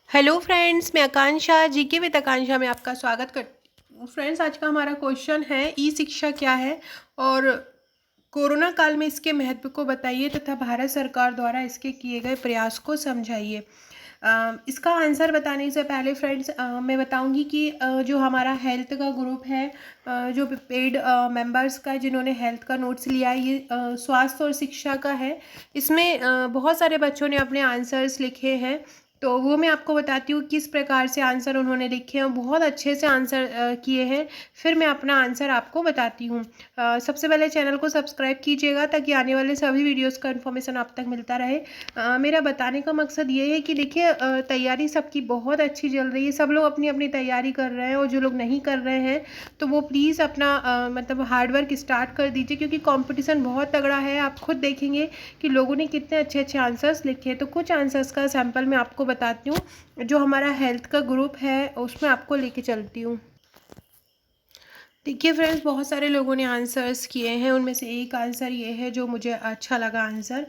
Hello friends, मैं आकांक्षा GK with आकांक्षा में आपका स्वागत करती हूँ। फ्रेंड्स, आज का हमारा क्वेश्चन है ई शिक्षा क्या है और कोरोना काल में इसके महत्व को बताइए तथा भारत सरकार द्वारा इसके किए गए प्रयास को समझाइए। इसका आंसर बताने से पहले फ्रेंड्स मैं बताऊंगी कि जो हमारा हेल्थ का ग्रुप है, जो पेड मेंबर्स का जिन्होंने हेल्थ का नोट्स लिया है, ये स्वास्थ्य और शिक्षा का है। इसमें बहुत सारे बच्चों ने अपने आंसर्स लिखे हैं, तो वो मैं आपको बताती हूँ किस प्रकार से आंसर उन्होंने लिखे हैं। बहुत अच्छे से आंसर किए हैं। फिर मैं अपना आंसर आपको बताती हूँ। सबसे पहले चैनल को सब्सक्राइब कीजिएगा ताकि आने वाले सभी वीडियोस का इन्फॉर्मेशन आप तक मिलता रहे। मेरा बताने का मकसद ये है कि देखिए, तैयारी सबकी बहुत अच्छी चल रही है। सब लोग अपनी अपनी तैयारी कर रहे हैं और जो लोग नहीं कर रहे हैं तो वो प्लीज़ अपना मतलब हार्ड वर्क स्टार्ट कर दीजिए, क्योंकि कंपटीशन बहुत तगड़ा है। आप खुद देखेंगे कि लोगों ने कितने अच्छे अच्छे आंसर्स लिखे हैं। तो कुछ आंसर्स का सैंपल मैं आपको बताती हूँ। जो हमारा हेल्थ का ग्रुप है उसमें आपको लेके चलती हूँ। देखिए फ्रेंड्स, बहुत सारे लोगों ने आंसर्स किए हैं। उनमें से एक आंसर ये है जो मुझे अच्छा लगा आंसर,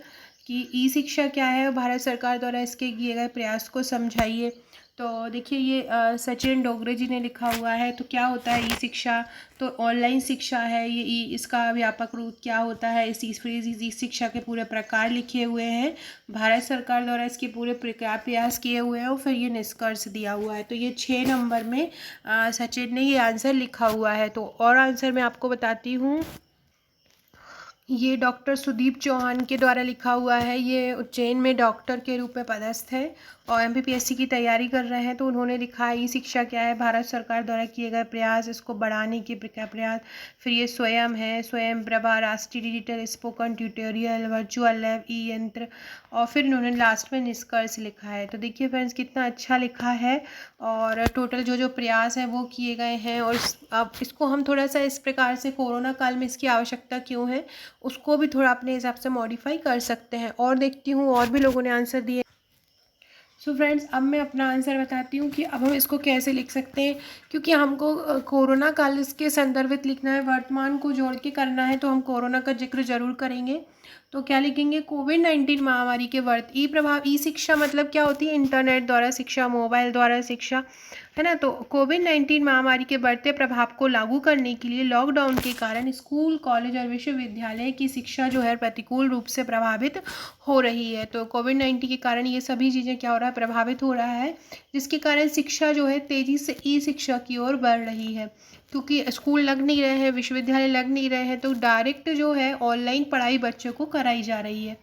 कि ई शिक्षा क्या है और भारत सरकार द्वारा इसके किए गए प्रयास को समझाइए। तो देखिए, ये सचिन डोगरे जी ने लिखा हुआ है। तो क्या होता है ई शिक्षा? तो ऑनलाइन शिक्षा है ये। ई इसका व्यापक रूप क्या होता है? इस ई शिक्षा के पूरे प्रकार लिखे हुए हैं। भारत सरकार द्वारा इसके पूरे प्रयास किए हुए हैं और फिर ये निष्कर्ष दिया हुआ है। तो ये 6 नंबर में सचिन ने ये आंसर लिखा हुआ है। तो और आंसर मैं आपको बताती हूँ। ये डॉक्टर सुदीप चौहान के द्वारा लिखा हुआ है। ये उज्जैन में डॉक्टर के रूप में पदस्थ है और एमपीपीएससी की तैयारी कर रहे हैं। तो उन्होंने लिखा है ई शिक्षा क्या है, भारत सरकार द्वारा किए गए प्रयास, इसको बढ़ाने के क्या प्रयास। फिर ये स्वयं है, स्वयं प्रभा, राष्ट्रीय digital spoken tutorial, virtual lab, e Yantra, और फिर इन्होंने लास्ट में निष्कर्ष लिखा है। तो देखिए फ्रेंड्स, कितना अच्छा लिखा है। और टोटल जो जो प्रयास हैं वो किए गए हैं। और अब इसको हम थोड़ा सा इस प्रकार से, कोरोना काल में इसकी आवश्यकता क्यों है, उसको भी थोड़ा अपने हिसाब से मॉडिफाई कर सकते हैं। और देखती हूँ और भी लोगों ने आंसर दिए। सो फ्रेंड्स, अब मैं अपना आंसर बताती हूँ कि अब हम इसको कैसे लिख सकते हैं। क्योंकि हमको कोरोना काल इसके संदर्भित लिखना है, वर्तमान को जोड़ के करना है, तो हम कोरोना का जिक्र जरूर करेंगे। तो क्या लिखेंगे? कोविड-19 महामारी के वर्त ई प्रभाव। ई शिक्षा मतलब क्या होती है? इंटरनेट द्वारा शिक्षा, मोबाइल द्वारा शिक्षा, है ना। तो कोविड-19 महामारी के बढ़ते प्रभाव को लागू करने के लिए लॉकडाउन के कारण स्कूल, कॉलेज और विश्वविद्यालय की शिक्षा जो है प्रतिकूल रूप से प्रभावित हो रही है। तो कोविड-19 के कारण ये सभी चीज़ें क्या हो रहा है? प्रभावित हो रहा है, जिसके कारण शिक्षा जो है तेज़ी से ई शिक्षा की ओर बढ़ रही है। क्योंकि स्कूल लग नहीं रहे हैं, विश्वविद्यालय लग नहीं रहे हैं, तो डायरेक्ट जो है ऑनलाइन पढ़ाई बच्चों को कराई जा रही है।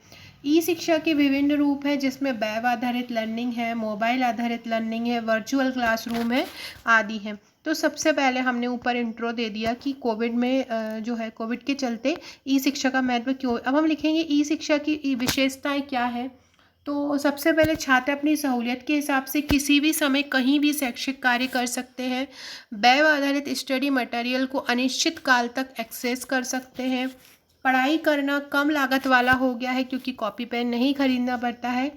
ई शिक्षा के विभिन्न रूप हैं, जिसमें वेब आधारित लर्निंग है, मोबाइल आधारित लर्निंग है, वर्चुअल क्लासरूम है, आदि हैं। तो सबसे पहले हमने ऊपर इंट्रो दे दिया कि कोविड में जो है, कोविड के चलते ई शिक्षा का महत्व क्यों। अब हम लिखेंगे ई शिक्षा की विशेषताएं क्या है। तो सबसे पहले छात्र अपनी सहूलियत के हिसाब से किसी भी समय कहीं भी शैक्षिक कार्य कर सकते हैं। वेब आधारित स्टडी मटेरियल को अनिश्चित काल तक एक्सेस कर सकते हैं। पढ़ाई करना कम लागत वाला हो गया है, क्योंकि कॉपी पेन नहीं खरीदना पड़ता है।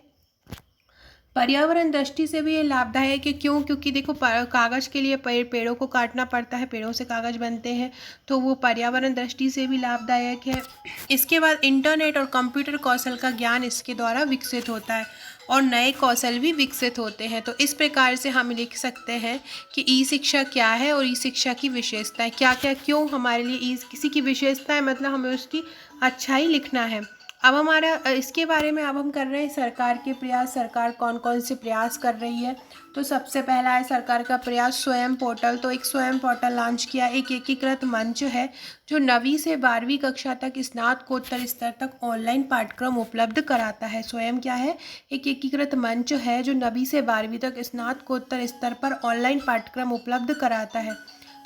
पर्यावरण दृष्टि से भी ये लाभदायक है। क्यों? क्योंकि देखो, कागज़ के लिए पेड़ों को काटना पड़ता है, पेड़ों से कागज़ बनते हैं, तो वो पर्यावरण दृष्टि से भी लाभदायक है। इसके बाद इंटरनेट और कंप्यूटर कौशल का ज्ञान इसके द्वारा विकसित होता है और नए कौशल भी विकसित होते हैं। तो इस प्रकार से हम लिख सकते हैं कि ई शिक्षा क्या है और ई शिक्षा की विशेषताएं क्या क्या, क्यों हमारे लिए ई किसी की विशेषताएं मतलब हमें उसकी अच्छाई लिखना है। अब हमारा इसके बारे में अब हम कर रहे हैं सरकार के प्रयास। सरकार कौन कौन से प्रयास कर रही है। तो सबसे पहला है सरकार का प्रयास स्वयं पोर्टल। तो एक स्वयं पोर्टल लॉन्च किया। एक एकीकृत मंच है जो 9वीं से 12वीं कक्षा तक स्नातकोत्तर स्तर तक ऑनलाइन पाठ्यक्रम उपलब्ध कराता है। स्वयं क्या है? एक एकीकृत मंच है जो 9वीं से 12वीं तक स्नातकोत्तर स्तर पर ऑनलाइन पाठ्यक्रम उपलब्ध कराता है।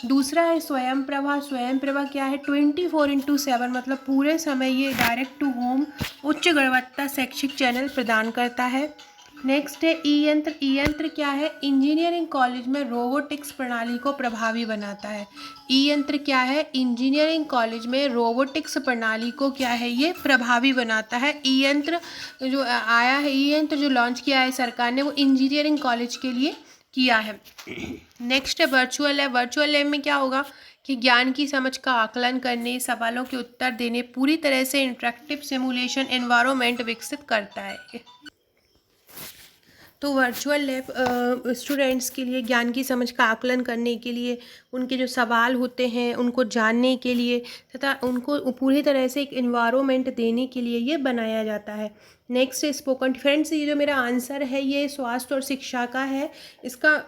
दूसरा है स्वयं प्रभा। स्वयं प्रभा क्या है? 24/7 मतलब पूरे समय ये डायरेक्ट टू होम उच्च गुणवत्ता शैक्षिक चैनल प्रदान करता है। नेक्स्ट है ई यंत्र। ई यंत्र क्या है? इंजीनियरिंग कॉलेज में रोबोटिक्स प्रणाली को प्रभावी बनाता है। ई यंत्र क्या है? इंजीनियरिंग कॉलेज में रोबोटिक्स प्रणाली को क्या है? ये प्रभावी बनाता है। ई यंत्र जो आया है, ई यंत्र जो लॉन्च किया है सरकार ने, वो इंजीनियरिंग कॉलेज के लिए किया है। नेक्स्ट है वर्चुअल लैब। वर्चुअल लैब में क्या होगा कि ज्ञान की समझ का आकलन करने, सवालों के उत्तर देने, पूरी तरह से इंटरेक्टिव सिमुलेशन एनवायरनमेंट विकसित करता है। तो वर्चुअल लैब स्टूडेंट्स के लिए ज्ञान की समझ का आकलन करने के लिए, उनके जो सवाल होते हैं उनको जानने के लिए तथा उनको पूरी तरह से एक इन्वायरमेंट देने के लिए ये बनाया जाता है। नेक्स्ट स्पोकन फ्रेंड्स, ये जो मेरा आंसर है ये स्वास्थ्य और शिक्षा का है। इसका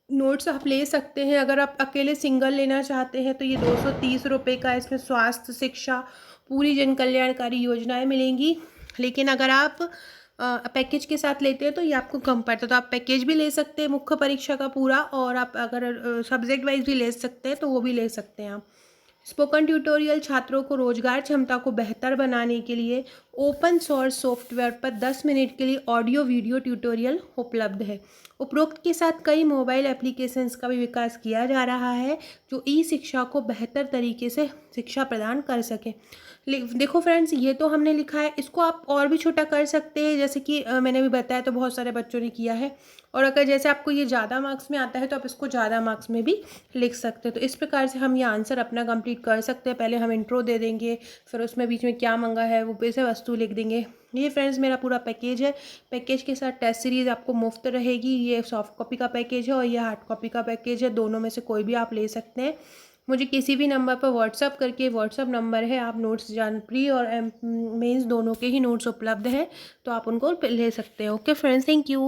नोट्स आप ले सकते हैं। अगर आप अकेले सिंगल लेना चाहते हैं तो ये 230 रुपये का, इसमें स्वास्थ्य, शिक्षा, पूरी जन कल्याणकारी योजनाएं मिलेंगी। लेकिन अगर आप पैकेज के साथ लेते हैं तो ये आपको कम पड़ता है। तो आप पैकेज भी ले सकते हैं मुख्य परीक्षा का पूरा, और आप अगर सब्जेक्ट वाइज भी ले सकते हैं तो वो भी ले सकते हैं आप। स्पोकन ट्यूटोरियल छात्रों को रोजगार क्षमता को बेहतर बनाने के लिए ओपन सोर्स सॉफ्टवेयर पर 10 मिनट के लिए ऑडियो वीडियो ट्यूटोरियल उपलब्ध है। उपरोक्त के साथ कई मोबाइल एप्लीकेशंस का भी विकास किया जा रहा है जो ई शिक्षा को बेहतर तरीके से शिक्षा प्रदान कर सके। देखो फ्रेंड्स, ये तो हमने लिखा है, इसको आप और भी छोटा कर सकते हैं, जैसे कि मैंने भी बताया तो बहुत सारे बच्चों ने किया है। और अगर जैसे आपको ये ज़्यादा मार्क्स में आता है तो आप इसको ज़्यादा मार्क्स में भी लिख सकते हैं। तो इस प्रकार से हम ये आंसर अपना कंप्लीट कर सकते हैं। पहले हम इंट्रो दे देंगे, फिर उसमें बीच में क्या मंगा है वो विषय वस्तु लिख देंगे। ये फ्रेंड्स मेरा पूरा पैकेज है। पैकेज के साथ टेस्ट सीरीज़ आपको मुफ्त रहेगी। ये सॉफ्ट कॉपी का पैकेज है और ये हार्ड कॉपी का पैकेज है। दोनों में से कोई भी आप ले सकते हैं। मुझे किसी भी नंबर पर व्हाट्सअप करके, व्हाट्सअप नंबर है, आप नोट्स प्री और मेंस दोनों के ही नोट्स उपलब्ध हैं, तो आप उनको ले सकते हैं। Okay friends, thank you.